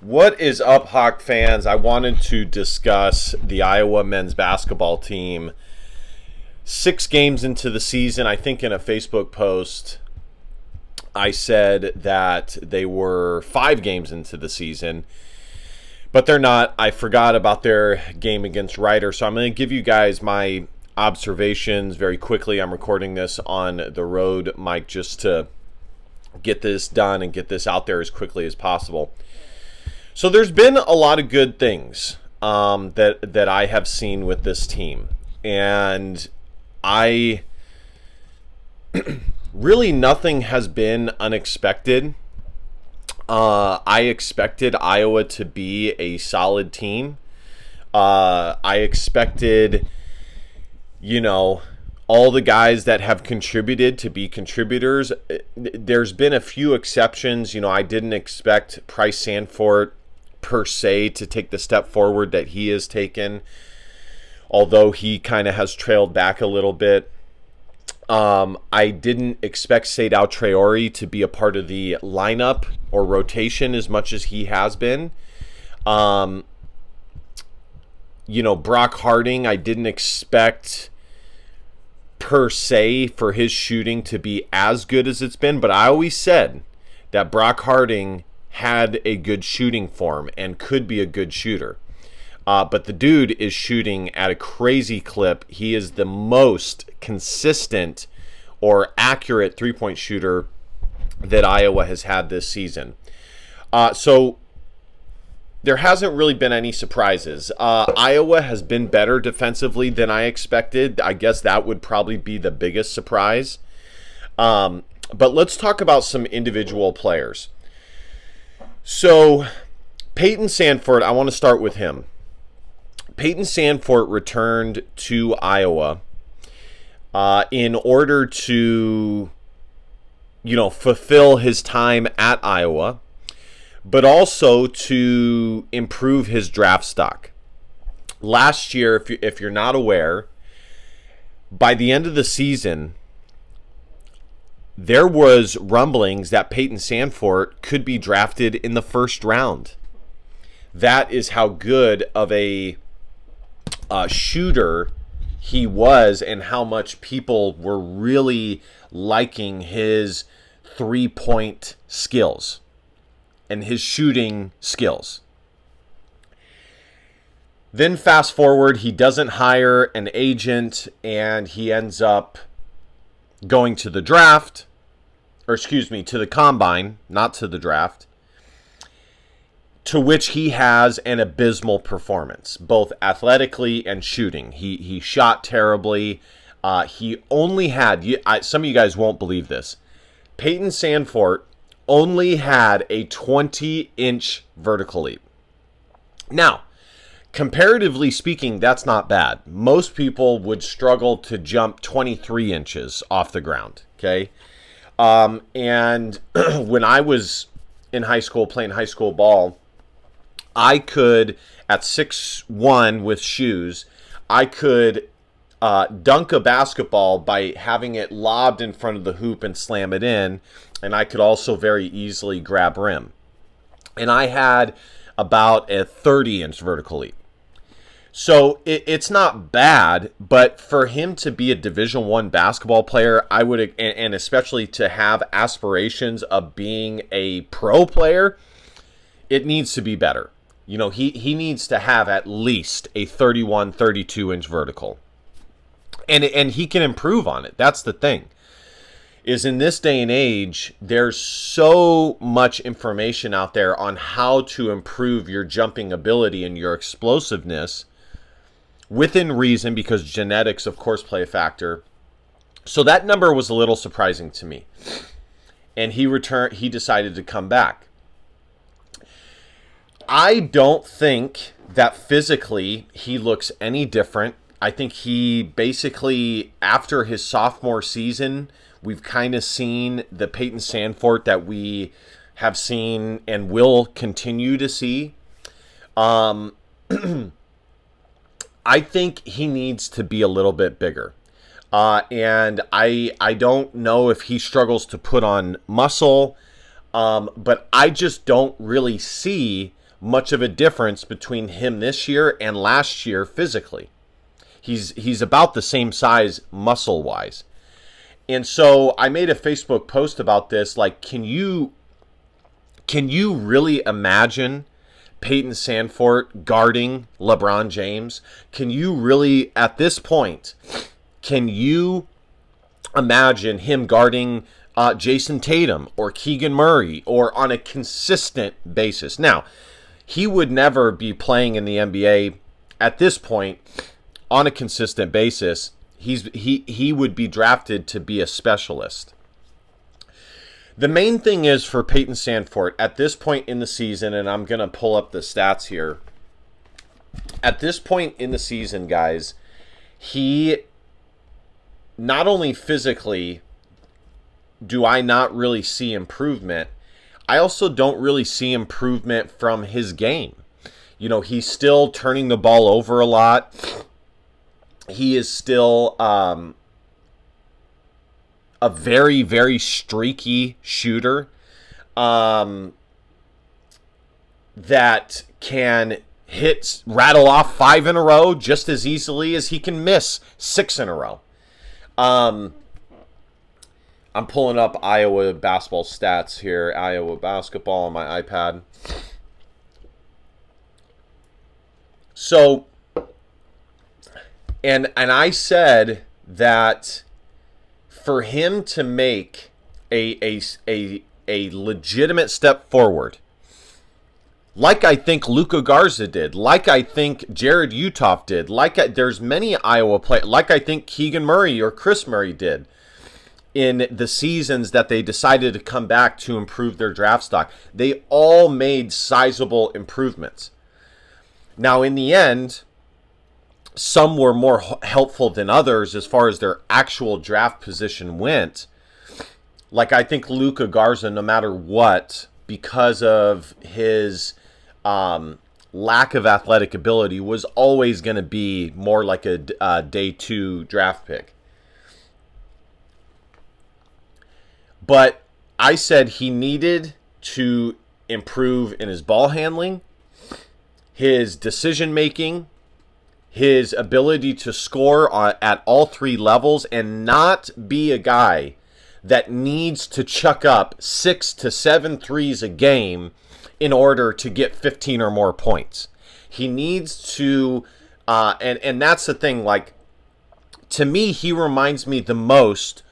What is up, Hawk fans? I wanted to discuss the Iowa men's basketball team. 6 games into the season, I think in a Facebook post, I said that they were 5 games into the season, but they're not. I forgot about their game against Rider, so I'm going to give you guys my observations very quickly. I'm recording this on the road, Mike, just to get this done and get this out there as quickly as possible. So there's been a lot of good things that I have seen with this team, and I really nothing has been unexpected. I expected Iowa to be a solid team. I expected, all the guys that have contributed to be contributors. There's been a few exceptions. I didn't expect Pryce Sandfort per se to take the step forward that he has taken, although he kind of has trailed back a little bit. I didn't expect Seydou Traore to be a part of the lineup or rotation as much as he has been. Brock Harding, I didn't expect per se for his shooting to be as good as it's been, but I always said that Brock Harding had a good shooting form and could be a good shooter. But the dude is shooting at a crazy clip. He is the most consistent or accurate three-point shooter that Iowa has had this season. So there hasn't really been any surprises. Iowa has been better defensively than I expected. I guess that would probably be the biggest surprise. But let's talk about some individual players. So Payton Sandfort, I want to start with him. Payton Sandfort returned to Iowa in order to, fulfill his time at Iowa, but also to improve his draft stock. Last year, if you're not aware, by the end of the season, there was rumblings that Payton Sandfort could be drafted in the first round. That is how good of a shooter he was and how much people were really liking his three-point skills and his shooting skills. Then fast forward, he doesn't hire an agent and he ends up going to the draft, to the combine, not to the draft, to which he has an abysmal performance, both athletically and shooting. He shot terribly. He only had, some of you guys won't believe this, Payton Sandfort only had a 20-inch vertical leap. Now, comparatively speaking, that's not bad. Most people would struggle to jump 23 inches off the ground, okay? And when I was in high school playing high school ball, I could, at 6'1" with shoes, I could dunk a basketball by having it lobbed in front of the hoop and slam it in, and I could also very easily grab rim. And I had about a 30-inch vertical leap. So it's not bad, but for him to be a Division I basketball player, I would, and especially to have aspirations of being a pro player, it needs to be better. He needs to have at least a 31, 32-inch vertical. And he can improve on it. That's the thing. Is in this day and age, there's so much information out there on how to improve your jumping ability and your explosiveness within reason, because genetics, of course, play a factor. So that number was a little surprising to me. And he decided to come back. I don't think that physically he looks any different. I think he basically, after his sophomore season, we've kind of seen the Payton Sandfort that we have seen and will continue to see. I think he needs to be a little bit bigger. And I don't know if he struggles to put on muscle, but I just don't really see much of a difference between him this year and last year physically. He's about the same size muscle-wise. And so I made a Facebook post about this. Like, can you really imagine Peyton Sandfort guarding LeBron James? Can you really, at this point, can you imagine him guarding Jason Tatum or Keegan Murray, or on a consistent basis? Now, he would never be playing in the NBA at this point on a consistent basis. He would be drafted to be a specialist. The main thing is for Peyton Sandfort at this point in the season, and I'm going to pull up the stats here. At this point in the season, guys, he not only physically do I not really see improvement, I also don't really see improvement from his game. You know, he's still turning the ball over a lot. He is still a very, very streaky shooter that can rattle off 5 in a row just as easily as he can miss 6 in a row. I'm pulling up Iowa basketball stats here, Iowa basketball on my iPad. So, and I said that for him to make a legitimate step forward, like I think Luka Garza did, like I think Jared Utoff did, there's many Iowa players, like I think Keegan Murray or Chris Murray did in the seasons that they decided to come back to improve their draft stock. They all made sizable improvements. Now, in the end, some were more helpful than others as far as their actual draft position went. Like, I think Luka Garza, no matter what, because of his lack of athletic ability, was always going to be more like a day 2 draft pick. But I said he needed to improve in his ball handling, his decision making, his ability to score at all 3 levels, and not be a guy that needs to chuck up 6 to 7 threes a game in order to get 15 or more points. He needs to, and that's the thing, like, to me, he reminds me the most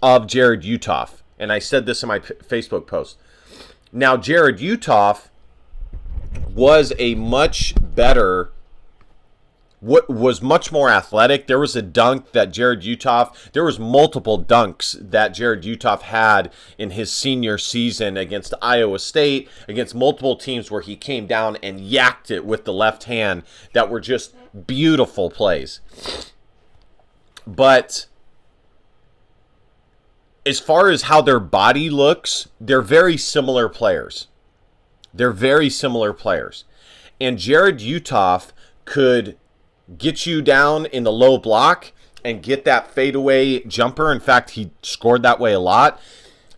of Jared Utoff. And I said this in my Facebook post. Now, Jared Utoff was a much better, was much more athletic. There was a dunk that Jared Utoff, there was multiple dunks that Jared Utoff had in his senior season against Iowa State, against multiple teams where he came down and yacked it with the left hand that were just beautiful plays. But as far as how their body looks, they're very similar players. They're very similar players. And Jared Utoff could get you down in the low block and get that fadeaway jumper. In fact, he scored that way a lot.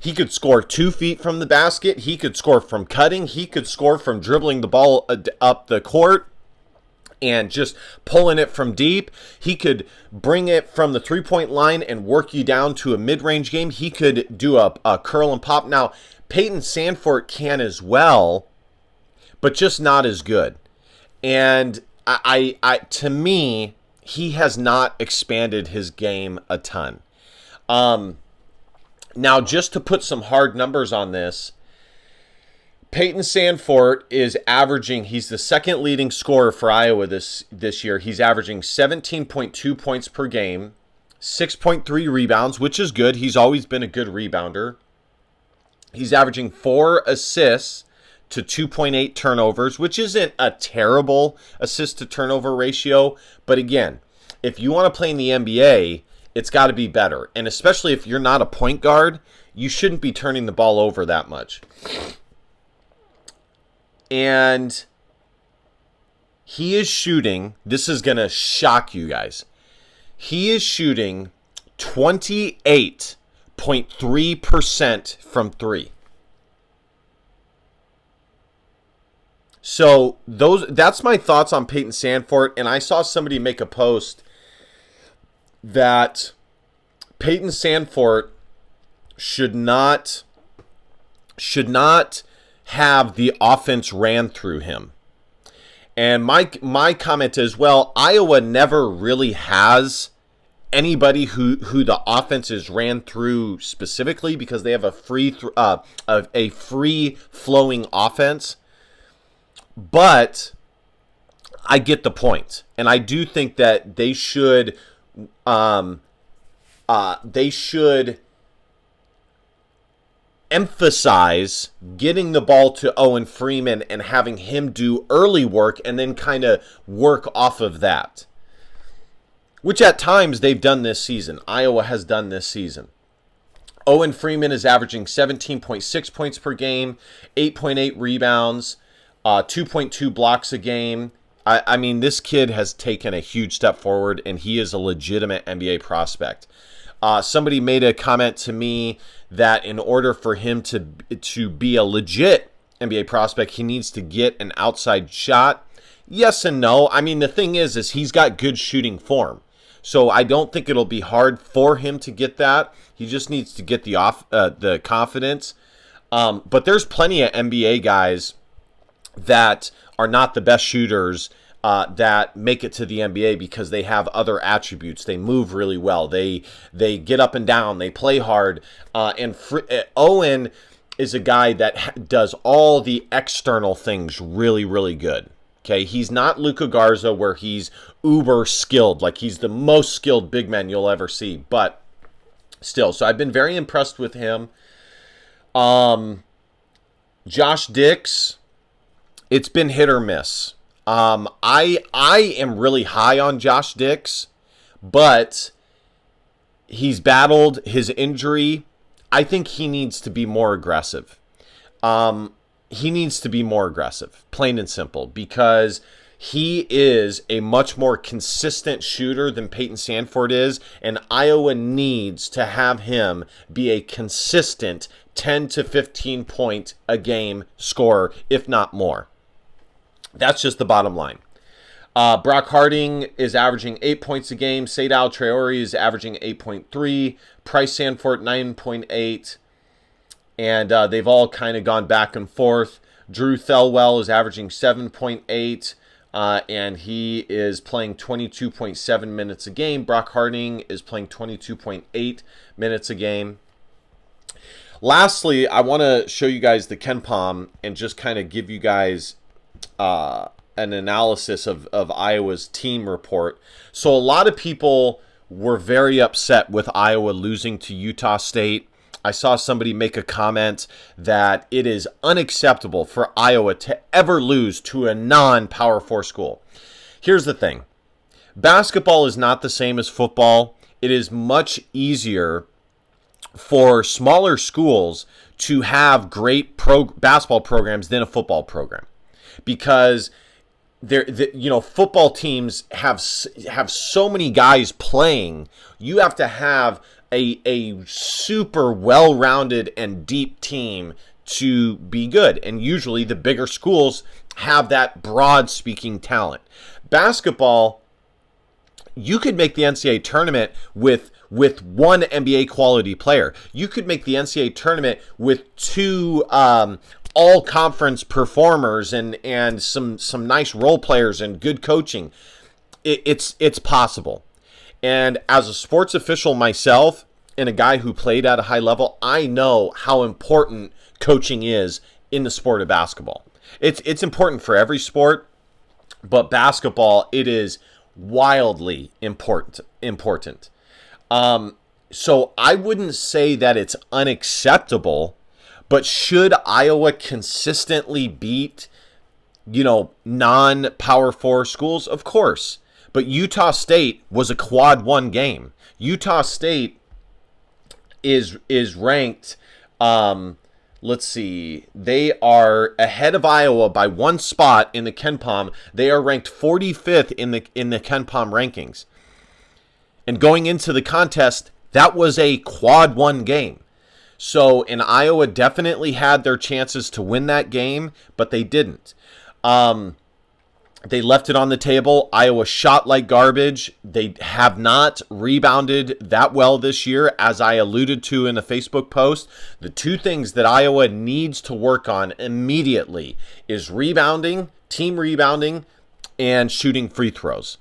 He could score 2 feet from the basket. He could score from cutting. He could score from dribbling the ball up the court and just pulling it from deep. He could bring it from the 3-point line and work you down to a mid-range game. He could do a curl and pop. Now, Peyton Sandfort can as well, but just not as good. And I to me, he has not expanded his game a ton. Now, just to put some hard numbers on this, Peyton Sandfort is averaging, he's the second leading scorer for Iowa this year. He's averaging 17.2 points per game, 6.3 rebounds, which is good. He's always been a good rebounder. He's averaging 4 assists to 2.8 turnovers, which isn't a terrible assist to turnover ratio. But again, if you want to play in the NBA, it's got to be better. And especially if you're not a point guard, you shouldn't be turning the ball over that much. And he is shooting, this is going to shock you guys. He is shooting 28.3% from 3. So that's my thoughts on Peyton Sandfort. And I saw somebody make a post that Peyton Sandfort should not have the offense ran through him. And my comment is, well, Iowa never really has anybody who the offense is ran through specifically, because they have a free flowing offense. But I get the point, and I do think that they should emphasize getting the ball to Owen Freeman and having him do early work and then kind of work off of that, which at times they've done this season. Iowa has done this season. Owen Freeman is averaging 17.6 points per game, 8.8 rebounds, 2.2 blocks a game. I mean, this kid has taken a huge step forward, and he is a legitimate NBA prospect. Somebody made a comment to me that in order for him to be a legit NBA prospect, he needs to get an outside shot. Yes and no. I mean, the thing is he's got good shooting form. So I don't think it'll be hard for him to get that. He just needs to get the confidence. But there's plenty of NBA guys that are not the best shooters that make it to the NBA because they have other attributes. They move really well. They get up and down. They play hard. Owen is a guy that does all the external things really, really good. Okay, he's not Luka Garza where he's uber skilled, like he's the most skilled big man you'll ever see. But still, so I've been very impressed with him. Josh Dix, it's been hit or miss. I am really high on Josh Dix, but he's battled his injury. I think he needs to be more aggressive. He needs to be more aggressive, plain and simple, because he is a much more consistent shooter than Peyton Sandfort is, and Iowa needs to have him be a consistent 10 to 15 point a game scorer, if not more. That's just the bottom line. Brock Harding is averaging 8 points a game. Seydou Traore is averaging 8.3. Pryce Sandfort 9.8. And they've all kind of gone back and forth. Drew Thelwell is averaging 7.8. And he is playing 22.7 minutes a game. Brock Harding is playing 22.8 minutes a game. Lastly, I want to show you guys the KenPom and just kind of give you guys an analysis of Iowa's team report. So a lot of people were very upset with Iowa losing to Utah State. I saw somebody make a comment that it is unacceptable for Iowa to ever lose to a non-Power 4 school. Here's the thing. Basketball is not the same as football. It is much easier for smaller schools to have great basketball programs than a football program, because football teams have so many guys playing. You have to have a super well-rounded and deep team to be good, and usually the bigger schools have that broad speaking talent. Basketball, you could make the NCAA tournament with one NBA quality player. You could make the NCAA tournament with two all-conference performers and some nice role players and good coaching. It's possible. And as a sports official myself and a guy who played at a high level, I know how important coaching is in the sport of basketball. It's important for every sport, but basketball, it is wildly important. So I wouldn't say that it's unacceptable, but should Iowa consistently beat, non-Power 4 schools? Of course. But Utah State was a quad 1 game. Utah State is ranked, let's see, they are ahead of Iowa by one spot in the KenPom. They are ranked 45th in the KenPom rankings. And going into the contest, that was a quad 1 game. So, and Iowa definitely had their chances to win that game, but they didn't. They left it on the table. Iowa shot like garbage. They have not rebounded that well this year, as I alluded to in a Facebook post. The two things that Iowa needs to work on immediately is rebounding, team rebounding, and shooting free throws.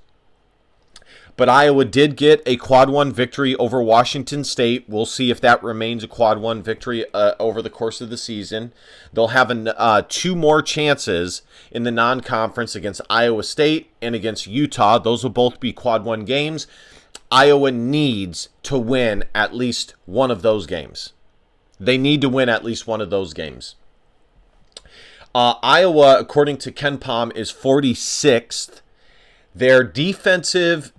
But Iowa did get a quad one victory over Washington State. We'll see if that remains a quad one victory over the course of the season. They'll have two more chances in the non-conference against Iowa State and against Utah. Those will both be quad one games. Iowa needs to win at least one of those games. They need to win at least one of those games. Iowa, according to KenPom, is 46th. Their defensive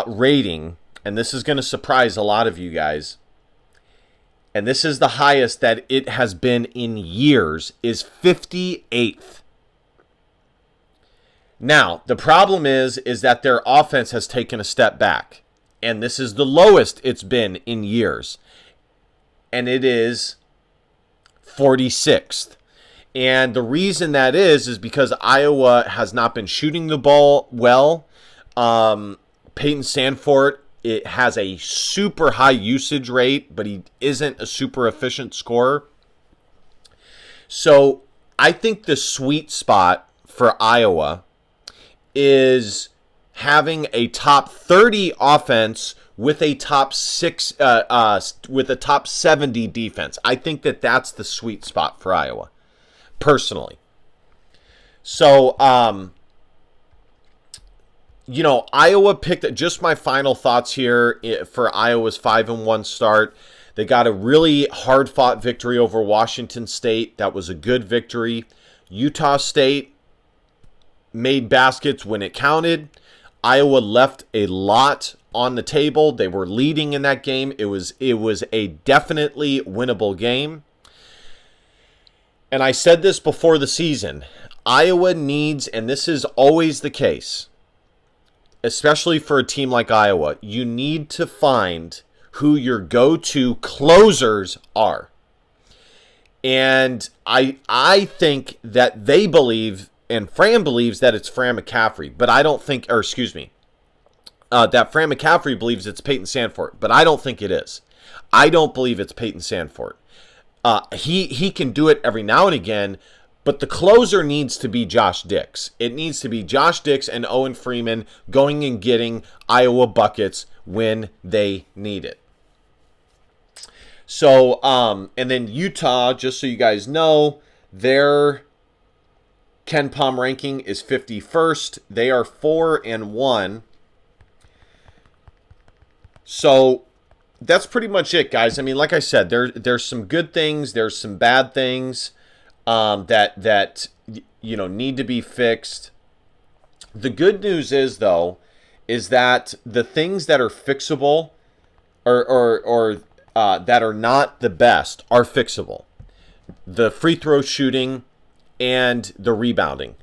rating, and this is going to surprise a lot of you guys, and this is the highest that it has been in years, is 58th. Now, the problem is that their offense has taken a step back, and this is the lowest it's been in years, and it is 46th. And the reason that is because Iowa has not been shooting the ball well. Peyton Sandfort, it has a super high usage rate, but he isn't a super efficient scorer. So I think the sweet spot for Iowa is having a top 30 offense with a top 70 defense. I think that that's the sweet spot for Iowa, personally. So, Iowa picked, just my final thoughts here for Iowa's 5-1 start. They got a really hard-fought victory over Washington State. That was a good victory. Utah State made baskets when it counted. Iowa left a lot on the table. They were leading in that game. It was a definitely winnable game. And I said this before the season, Iowa needs, and this is always the case, especially for a team like Iowa, you need to find who your go-to closers are. And I think that they believe, and Fran believes, that it's Fran McCaffery, but I don't think, that Fran McCaffery believes it's Peyton Sandfort, but I don't think it is. I don't believe it's Peyton Sandfort. He can do it every now and again, but the closer needs to be Josh Dix. It needs to be Josh Dix and Owen Freeman going and getting Iowa buckets when they need it. So, and then Utah, just so you guys know, their KenPom ranking is 51st. They are 4-1. So that's pretty much it, guys. I mean, like I said, there's some good things, there's some bad things that need to be fixed. The good news is, though, is that the things that are fixable or that are not the best are fixable. The free throw shooting and the rebounding.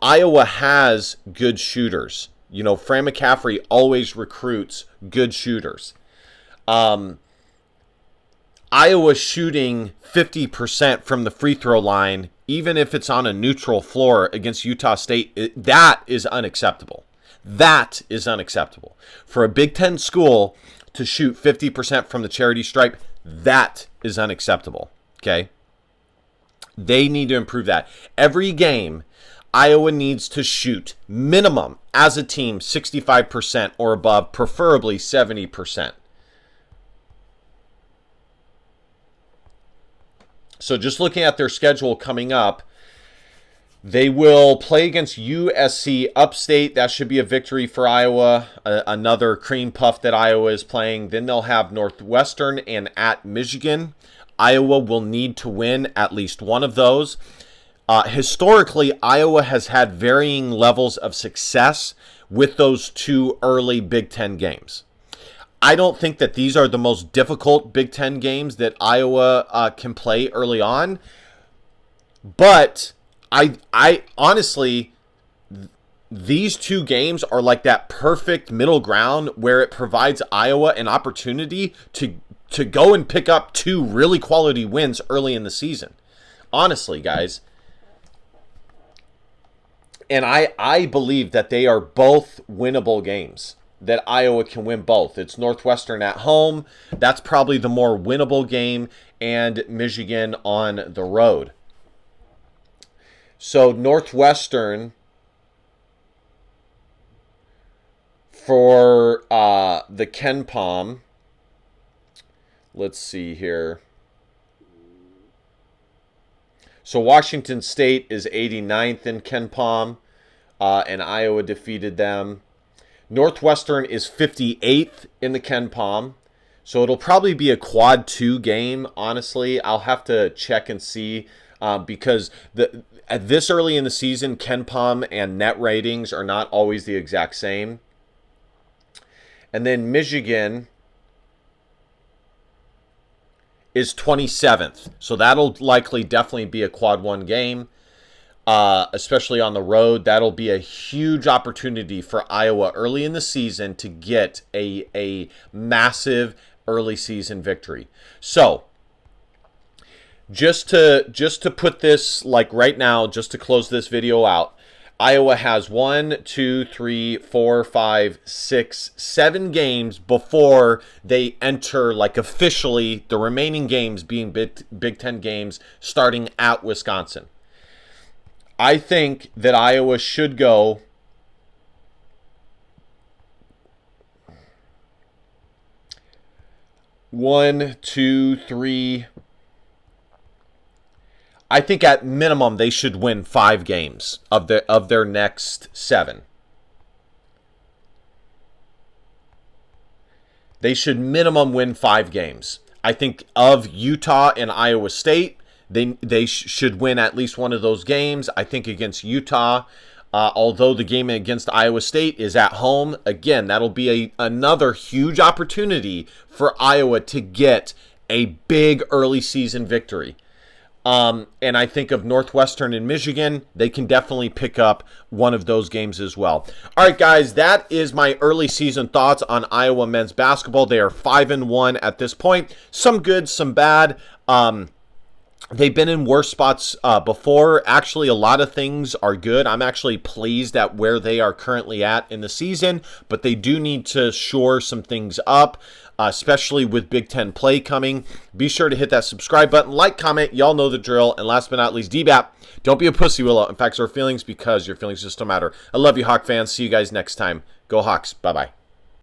Iowa has good shooters. Fran McCaffery always recruits good shooters. Iowa shooting 50% from the free throw line, even if it's on a neutral floor against Utah State, that is unacceptable. That is unacceptable. For a Big Ten school to shoot 50% from the charity stripe, that is unacceptable. Okay? They need to improve that. Every game, Iowa needs to shoot minimum, as a team, 65% or above, preferably 70%. So just looking at their schedule coming up, they will play against USC Upstate. That should be a victory for Iowa. Another cream puff that Iowa is playing. Then they'll have Northwestern and at Michigan. Iowa will need to win at least one of those. Historically, Iowa has had varying levels of success with those two early Big Ten games. I don't think that these are the most difficult Big Ten games that Iowa can play early on. But I honestly, these two games are like that perfect middle ground where it provides Iowa an opportunity to go and pick up two really quality wins early in the season. Honestly, guys. And I believe that they are both winnable games, that Iowa can win both. It's Northwestern at home. That's probably the more winnable game, and Michigan on the road. So Northwestern for the KenPom. Let's see here. So Washington State is 89th in KenPom, and Iowa defeated them. Northwestern is 58th in the KenPom. So it'll probably be a quad 2 game, honestly. I'll have to check and see because at this early in the season, KenPom and net ratings are not always the exact same. And then Michigan is 27th. So that'll likely definitely be a quad 1 game, especially on the road. That'll be a huge opportunity for Iowa early in the season to get a massive early season victory. So just to put this like right now, just to close this video out, Iowa has 1, 2, 3, 4, 5, 6, 7 games before they enter like officially the remaining games being Big Ten games starting at Wisconsin. I think that Iowa should go 1, 2, 3. I think at minimum they should win 5 games of their next 7. They should minimum win 5 games. I think of Utah and Iowa State, they should win at least one of those games. I think against Utah, although the game against Iowa State is at home, again, that'll be another huge opportunity for Iowa to get a big early season victory. And I think of Northwestern and Michigan, they can definitely pick up one of those games as well. All right, guys, that is my early season thoughts on Iowa men's basketball. They are 5-1 at this point. Some good, some bad. They've been in worse spots before. Actually, a lot of things are good. I'm actually pleased at where they are currently at in the season, but they do need to shore some things up, especially with Big Ten play coming. Be sure to hit that subscribe button, like, comment. Y'all know the drill. And last but not least, DBAP, don't be a pussy, Willow. In fact, our feelings, because your feelings just don't matter. I love you, Hawk fans. See you guys next time. Go Hawks. Bye-bye.